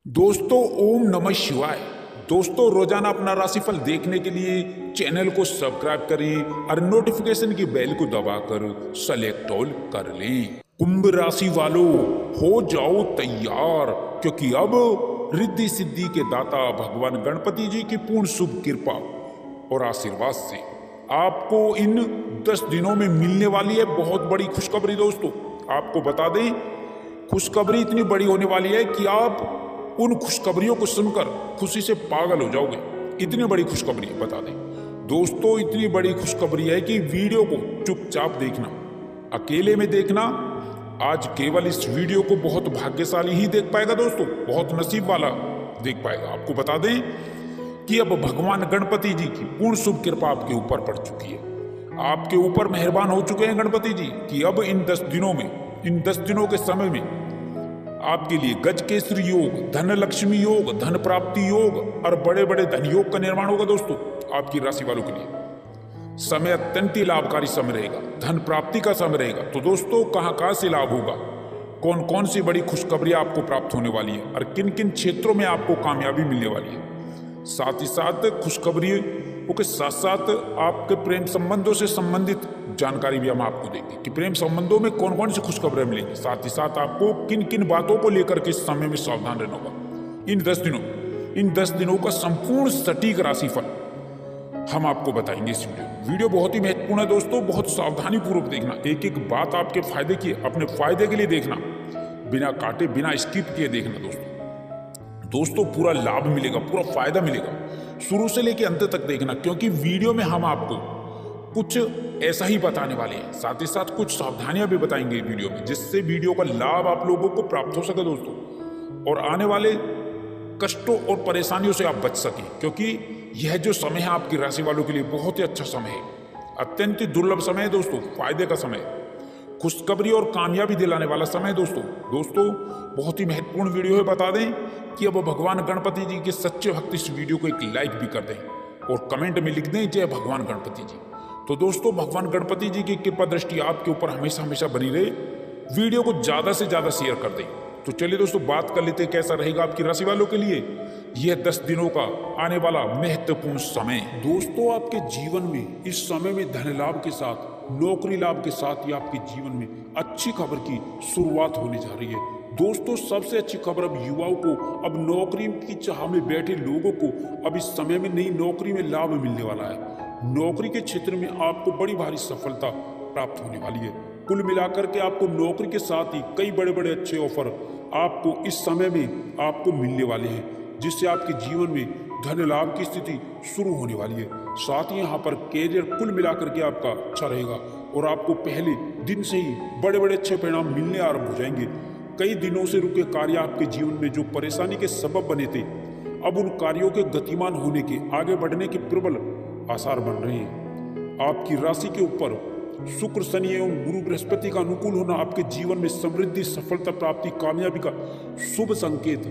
दोस्तों ओम नमः शिवाय। दोस्तों रोजाना अपना राशिफल देखने के लिए चैनल को सब्सक्राइब करें और नोटिफिकेशन की बेल को दबाकर सेलेक्ट ऑल कर लें। कुंभ राशि वालों हो जाओ तैयार, क्योंकि अब रिद्धि सिद्धि के दाता भगवान गणपति जी की पूर्ण शुभ कृपा और आशीर्वाद से आपको इन 10 दिनों में मिलने वाली है बहुत बड़ी खुशखबरी। दोस्तों आपको बता दें, खुशखबरी इतनी बड़ी होने वाली है कि आप उन खुशखबरियों को सुनकर खुशी से पागल हो जाओगे। इतनी बड़ी खुशखबरी है, बता दें दोस्तों, इतनी बड़ी खुशखबरी है कि वीडियो को चुपचाप देखना, अकेले में देखना। आज केवल इस वीडियो को बहुत भाग्यशाली ही देख पाएगा दोस्तों, बहुत नसीब वाला देख पाएगा। आपको बता दें कि अब भगवान गणपति जी की पूर्ण शुभ कृपा आपके ऊपर पड़ चुकी है, आपके ऊपर मेहरबान हो चुके हैं गणपति जी कि अब इन 10 दिनों में, इन 10 दिनों के समय में आपके लिए गजकेसरी योग, धन लक्ष्मी योग, धन प्राप्ति योग और बड़े बड़े धन योग का निर्माण होगा। दोस्तों आपकी राशि वालों के लिए समय अत्यंत ही लाभकारी समय रहेगा, धन प्राप्ति का समय रहेगा। तो दोस्तों कहां से लाभ होगा, कौन कौन सी बड़ी खुशखबरी आपको प्राप्त होने वाली है और किन किन क्षेत्रों में आपको कामयाबी मिलने वाली है, साथ ही साथ खुशखबरियों के साथ साथ आपके प्रेम संबंधों से संबंधित जानकारी भी हम आपको देंगे कि प्रेम संबंधों में कौन कौन सी खुशखबरें मिलेंगी। साथ ही साथ आपको किन किन बातों को लेकर के इस समय में सावधान रहना होगा। इन 10 दिनों का संपूर्ण सटीक राशिफल हम आपको बताएंगे इस वीडियो बहुत ही महत्वपूर्ण है दोस्तों, बहुत सावधानी पूर्वक देखना। एक एक बात आपके फायदे की, अपने फायदे के लिए देखना, बिना काटे बिना स्किप किए देखना। दोस्तों पूरा लाभ मिलेगा, पूरा फायदा मिलेगा, शुरू से लेकर अंत तक देखना, क्योंकि वीडियो में हम आपको कुछ ऐसा ही बताने वाले हैं। साथ ही साथ कुछ सावधानियां भी बताएंगे वीडियो में, जिससे वीडियो का लाभ आप लोगों को प्राप्त हो सके दोस्तों, और आने वाले कष्टों और परेशानियों से आप बच सकें, क्योंकि यह जो समय है आपकी राशि वालों के लिए बहुत ही अच्छा समय है, अत्यंत दुर्लभ समय है दोस्तों, फायदे का समय, खुशखबरी और कामयाबी दिलाने वाला समय है दोस्तों बहुत ही महत्वपूर्ण वीडियो है। बता दें कि अब भगवान गणपति जी के सच्चे भक्त इस वीडियो को एक लाइक भी कर दें और कमेंट में लिख दें जय भगवान गणपति जी। तो दोस्तों भगवान गणपति जी की कृपा दृष्टि आपके ऊपर हमेशा हमेशा बनी रहे। वीडियो को ज्यादा से ज्यादा शेयर कर दें। तो चलिए दोस्तों बात कर लेते हैं कैसा रहेगा आपकी राशि वालों के लिए यह 10 दिनों का आने वाला महत्वपूर्ण समय। दोस्तों आपके जीवन में इस समय में धन लाभ के साथ, नौकरी लाभ के साथ ही आपके जीवन में अच्छी खबर की शुरुआत होने जा रही है। दोस्तों सबसे अच्छी खबर अब युवाओं को, अब नौकरी की चाह में बैठे लोगों को अब इस समय में नई नौकरी में लाभ मिलने वाला है। नौकरी के क्षेत्र में आपको बड़ी भारी सफलता प्राप्त होने वाली है। कुल मिलाकर के आपको नौकरी के साथ ही कई बड़े बड़े अच्छे ऑफर आपको इस समय में आपको मिलने वाले हैं, जिससे आपके जीवन में धन लाभ की स्थिति शुरू होने वाली है। साथ ही यहाँ पर कैरियर कुल मिलाकर के आपका अच्छा रहेगा और आपको पहले दिन से ही बड़े बड़े अच्छे परिणाम मिलने आरंभ हो जाएंगे। कई दिनों से रुके कार्य आपके जीवन में जो परेशानी के सबब बने थे, अब उन कार्यों के गतिमान होने के, आगे बढ़ने के प्रबल आसार बन रहे हैं। आपकी राशि के ऊपर शुक्र, शनि एवं गुरु बृहस्पति का अनुकूल होना आपके जीवन में समृद्धि, सफलता प्राप्ति, कामयाबी का शुभ संकेत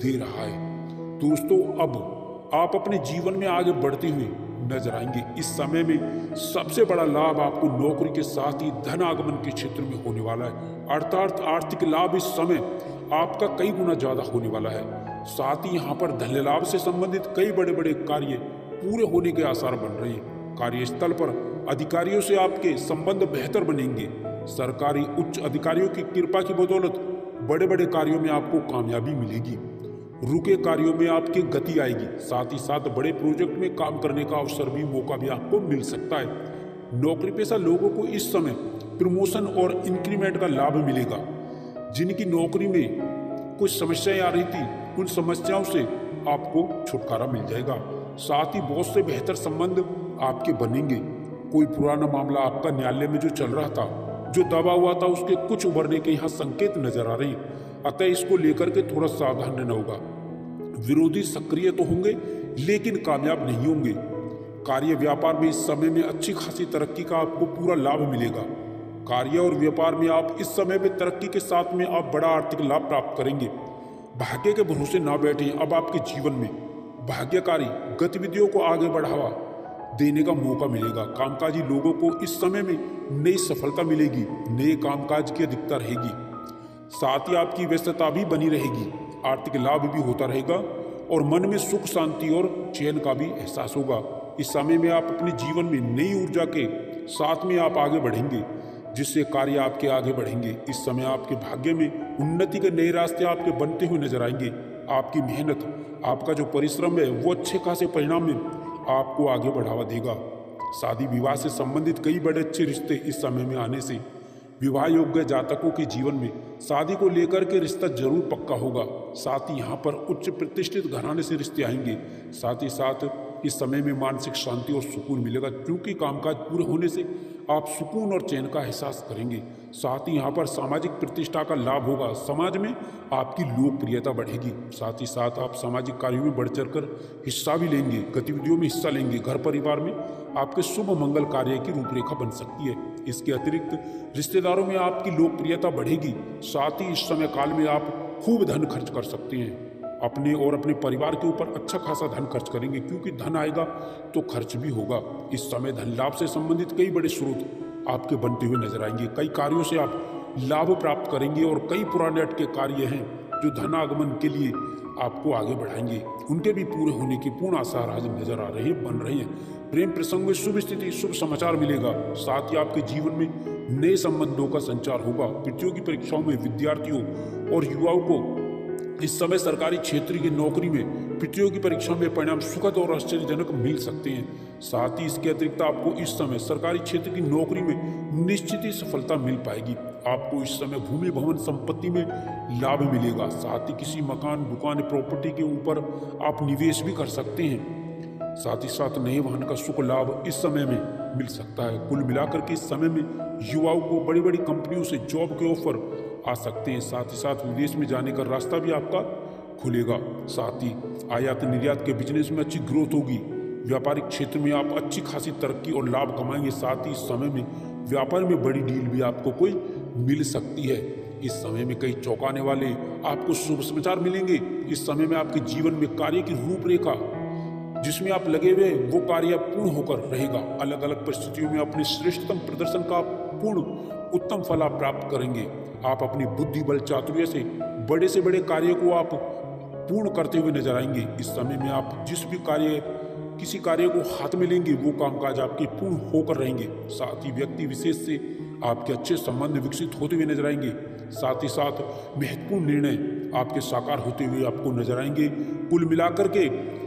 दे रहा है। दोस्तों अब आप अपने जीवन में आगे बढ़ते हुए नजर आएंगे। इस समय में सबसे बड़ा लाभ आपको नौकरी के साथ ही धन आगमन के क्षेत्र में होने वाला है, अर्थात आर्थिक लाभ इस समय आपका कई गुना ज्यादा होने वाला है। साथ ही यहाँ पर धन लाभ से संबंधित कई बड़े बड़े कार्य पूरे होने के आसार बन रहे हैं। कार्यस्थल पर अधिकारियों से आपके संबंध बेहतर बनेंगे। सरकारी उच्च अधिकारियों की कृपा की बदौलत बड़े बड़े कार्यों में आपको कामयाबी मिलेगी। रुके कार्यों में आपकी गति आएगी। साथ ही साथ बड़े प्रोजेक्ट में काम करने का अवसर भी, मौका भी आपको मिल सकता है। नौकरी पेशा लोगों को इस समय प्रमोशन और इंक्रीमेंट का लाभ मिलेगा। जिनकी नौकरी में कुछ समस्याएं आ रही थी, उन समस्याओं से आपको छुटकारा मिल जाएगा। साथ ही बहुत से बेहतर संबंध आपके बनेंगे। कोई पुराना मामला आपका न्यायालय में जो चल रहा था, जो दबा हुआ था, उसके कुछ उभरने के यहाँ संकेत नजर आ रहे हैं। अतः इसको लेकर के थोड़ा सावधान रहना होगा। विरोधी सक्रिय तो होंगे लेकिन कामयाब नहीं होंगे। कार्य व्यापार में इस समय में अच्छी खासी तरक्की का आपको पूरा लाभ मिलेगा। कार्य और व्यापार में आप इस समय में तरक्की के साथ में आप बड़ा आर्थिक लाभ प्राप्त करेंगे। भाग्य के भरोसे ना बैठे। अब आपके जीवन में भाग्यकारी गतिविधियों को आगे बढ़ावा देने का मौका मिलेगा। कामकाजी लोगों को इस समय में नई सफलता मिलेगी, नए कामकाज की अधिकता रहेगी। साथ ही आपकी व्यस्तता भी बनी रहेगी। आर्थिक लाभ भी होता रहेगा और मन में सुख शांति और चैन का भी एहसास होगा। इस समय में आप अपने जीवन में नई ऊर्जा के साथ में आप आगे बढ़ेंगे, जिससे कार्य आपके आगे बढ़ेंगे। इस समय आपके भाग्य में उन्नति के नए रास्ते आपके बनते हुए नजर आएंगे। आपकी मेहनत, आपका जो परिश्रम है वो अच्छे खासे परिणाम में आपको आगे बढ़ावा देगा। शादी विवाह से संबंधित कई बड़े अच्छे रिश्ते इस समय में आने से विवाह योग्य जातकों के जीवन में शादी को लेकर के रिश्ता जरूर पक्का होगा। साथ ही यहाँ पर उच्च प्रतिष्ठित घराने से रिश्ते आएंगे। साथ ही साथ इस समय में मानसिक शांति और सुकून मिलेगा, क्योंकि कामकाज पूरे होने से आप सुकून और चैन का एहसास करेंगे। साथ ही यहाँ पर सामाजिक प्रतिष्ठा का लाभ होगा, समाज में आपकी लोकप्रियता बढ़ेगी। साथ ही साथ आप सामाजिक कार्यों में बढ़ चढ़कर हिस्सा भी लेंगे, गतिविधियों में हिस्सा लेंगे। घर परिवार में आपके शुभ मंगल कार्य की रूपरेखा बन सकती है। इसके अतिरिक्त रिश्तेदारों में आपकी लोकप्रियता बढ़ेगी। साथ ही इस समय काल में आप खूब धन खर्च कर सकते हैं। अपने और अपने परिवार के ऊपर अच्छा खासा धन खर्च करेंगे, क्योंकि धन आएगा तो खर्च भी होगा। इस समय धन लाभ से संबंधित कई बड़े स्रोत आपके बनते हुए नजर आएंगे। कई कार्यों से आप लाभ प्राप्त करेंगे और कई पुराने अटके कार्य हैं जो धनागमन के लिए आपको आगे बढ़ाएंगे, उनके भी पूरे होने के पूर्ण आसार आज नजर आ रहे हैं, बन रहे हैं। प्रेम प्रसंग में शुभ स्थिति, शुभ समाचार मिलेगा। साथ ही आपके जीवन में नए संबंधों का संचार होगा। प्रतियोगी परीक्षाओं में विद्यार्थियों और युवाओं को इस समय सरकारी क्षेत्र की नौकरी में प्रतियोगी परीक्षा में परिणाम सुखद और आश्चर्यजनक मिल सकते हैं। साथ ही इसके अतिरिक्त आपको इस समय सरकारी क्षेत्र की नौकरी में निश्चित ही सफलता मिल पाएगी। आपको इस समय भूमि भवन संपत्ति में लाभ मिलेगा। साथ ही किसी मकान, दुकान, प्रॉपर्टी के ऊपर आप निवेश भी कर सकते हैं। साथ ही साथ नए वाहन का सुख लाभ इस समय में मिल सकता है। कुल मिलाकर के इस समय में युवाओं को बड़ी बड़ी कंपनियों से जॉब के ऑफर आ सकते हैं। साथ ही साथ विदेश में जाने का रास्ता भी आपका खुलेगा। साथ ही आयात निर्यात के बिजनेस में अच्छी ग्रोथ होगी। व्यापारिक क्षेत्र में आप अच्छी खासी तरक्की और लाभ कमाएंगे। साथ ही इस समय में व्यापार में बड़ी डील भी आपको कोई मिल सकती है। इस समय में कई चौंकाने वाले आपको शुभ समाचार मिलेंगे। इस समय में आपके जीवन में कार्य की रूपरेखा जिसमें आप लगे हुए वो कार्य पूर्ण होकर रहेगा। अलग अलग परिस्थितियों में अपने श्रेष्ठतम प्रदर्शन का पूर्ण उत्तम फल आप प्राप्त करेंगे। आप अपनी बुद्धि बल चातुर्य से बड़े कार्य को आप पूर्ण करते हुए नजर आएंगे। इस समय में आप जिस भी किसी कार्य को हाथ में लेंगे वो कामकाज आपके पूर्ण होकर रहेंगे। साथ ही व्यक्ति विशेष से आपके अच्छे संबंध विकसित होते हुए नजर आएंगे। साथ ही साथ महत्वपूर्ण निर्णय आपके साकार होते हुए आपको नजर आएंगे। कुल मिलाकर के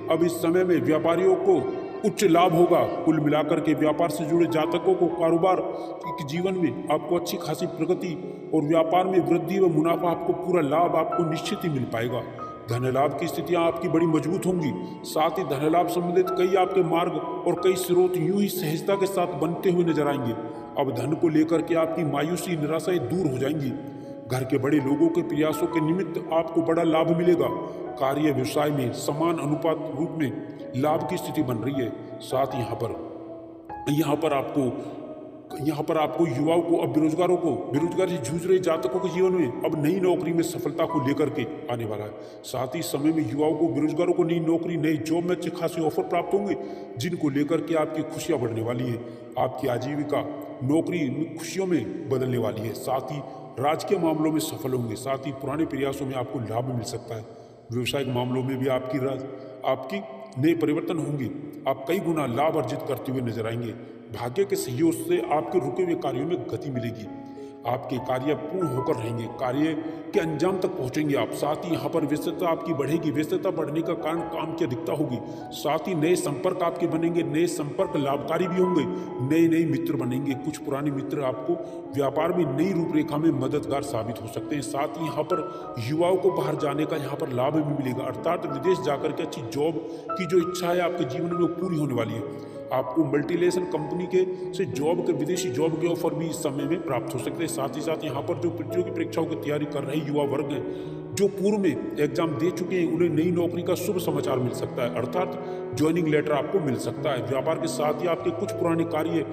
अब इस समय में व्यापारियों को उच्च लाभ होगा। कुल मिलाकर के व्यापार से जुड़े जातकों को कारोबार के जीवन में आपको अच्छी खासी प्रगति और व्यापार में वृद्धि व मुनाफा, आपको पूरा लाभ आपको निश्चित ही मिल पाएगा। धन लाभ की स्थितियां आपकी बड़ी मजबूत होंगी। साथ ही धन लाभ संबंधित कई आपके मार्ग और कई स्रोत यूं ही सहजता के साथ बनते हुए नजर आएंगे। अब धन को लेकर के आपकी मायूसी निराशाएं दूर हो जाएंगी। घर के बड़े लोगों के प्रयासों के निमित्त आपको बड़ा लाभ मिलेगा। कार्य व्यवसाय में समान अनुपात रूप में लाभ की स्थिति बन रही है। साथ ही यहाँ पर आपको युवाओं को, अब बेरोजगारी से जूझ रहे जातकों के जीवन में अब नई नौकरी में सफलता को लेकर के आने वाला है। साथ ही समय में युवाओं को, बेरोजगारों को नई नौकरी, नई जॉब में अच्छे खासे ऑफर प्राप्त होंगे, जिनको लेकर के आपकी खुशियां बढ़ने वाली है। आपकी आजीविका नौकरी में खुशियों में बदलने वाली है। साथ ही राजकीय मामलों में सफल होंगे। साथ ही पुराने प्रयासों में आपको लाभ मिल सकता है। व्यवसायिक मामलों में भी आपकी नए परिवर्तन होंगे। आप कई गुना लाभ अर्जित करते हुए नजर आएंगे। भाग्य के सहयोग से आपके रुके हुए कार्यों में गति मिलेगी। आपके कार्य पूर्ण होकर रहेंगे, कार्य के अंजाम तक पहुंचेंगे आप। साथ ही यहाँ पर व्यस्तता आपकी बढ़ेगी। व्यस्तता बढ़ने का कारण काम की अधिकता होगी। साथ ही नए संपर्क आपके बनेंगे। नए संपर्क लाभकारी भी होंगे। नए मित्र बनेंगे। कुछ पुराने मित्र आपको व्यापार में नई रूपरेखा में मददगार साबित हो सकते हैं। साथ ही यहाँ पर युवाओं को बाहर जाने का यहाँ पर लाभ भी मिलेगा, अर्थात विदेश जाकर के अच्छी जॉब की जो इच्छा है आपके जीवन में वो पूरी होने वाली है। आपको मल्टीनेशनल कंपनी से विदेशी जॉब के ऑफर भी इस समय में प्राप्त हो सकते हैं। साथ ही साथ यहाँ पर जो प्रतियोगी परीक्षाओं की तैयारी कर रहे युवा वर्ग हैं, जो पूर्व में एग्जाम दे चुके हैं, उन्हें नई नौकरी का शुभ समाचार मिल सकता है, अर्थात ज्वाइनिंग लेटर आपको मिल सकता है। व्यापार के साथ ही आपके कुछ पुराने कार्य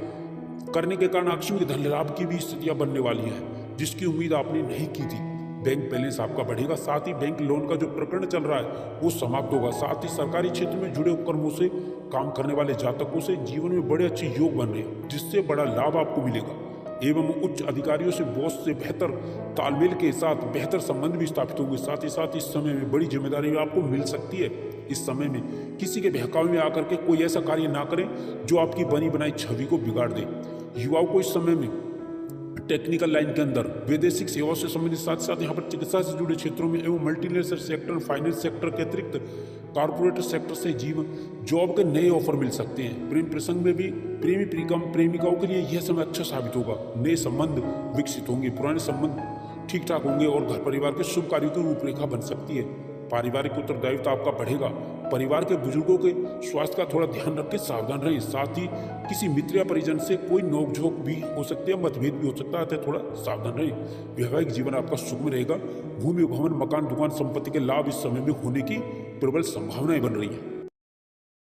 करने के कारण आकस्मिक धन लाभ की भी स्थितियां बनने वाली हैं, जिसकी उम्मीद आपने नहीं की थी। बैंक बैलेंस आपका बढ़ेगा। साथ ही बैंक लोन का जो प्रकरण चल रहा है वो समाप्त होगा। साथ ही सरकारी क्षेत्र में जुड़े उपक्रमों से काम करने वाले जातकों से जीवन में बड़े अच्छे योग बन रहे हैं, जिससे बड़ा लाभ आपको मिलेगा। एवं उच्च अधिकारियों से बॉस से बेहतर तालमेल के साथ बेहतर संबंध भी स्थापित होंगे। साथ ही साथ इस समय में बड़ी जिम्मेदारी भी आपको मिल सकती है। इस समय में किसी के बहकावे में आकर के कोई ऐसा कार्य ना करें जो आपकी बनी बनाई छवि को बिगाड़ दे। युवाओं को इस समय में टेक्निकल लाइन के अंदर वैदेशिक सेवाओं से संबंधित, साथ साथ यहाँ पर चिकित्सा से जुड़े क्षेत्रों में एवं मल्टीनेशनल सेक्टर, फाइनेंस सेक्टर के अतिरिक्त कॉर्पोरेट सेक्टर से जॉब के नए ऑफर मिल सकते हैं। प्रेम प्रसंग में भी प्रेमी प्रेमिकाओं के लिए यह समय अच्छा साबित होगा। नए संबंध विकसित होंगे, पुराने संबंध ठीक ठाक होंगे और घर परिवार के शुभ कार्यों की रूपरेखा बन सकती है। पारिवारिक उत्तरदायित्व आपका बढ़ेगा। परिवार के बुजुर्गों के स्वास्थ्य का थोड़ा ध्यान रख के सावधान रहें। साथ ही किसी मित्र या परिजन से कोई नोकझोंक भी हो सकती है, मतभेद भी हो सकता है, थोड़ा सावधान रहें। वैवाहिक जीवन आपका सुखमय रहेगा। भूमि भवन, मकान, दुकान, संपत्ति के लाभ इस समय में होने की प्रबल संभावनाएं बन रही है।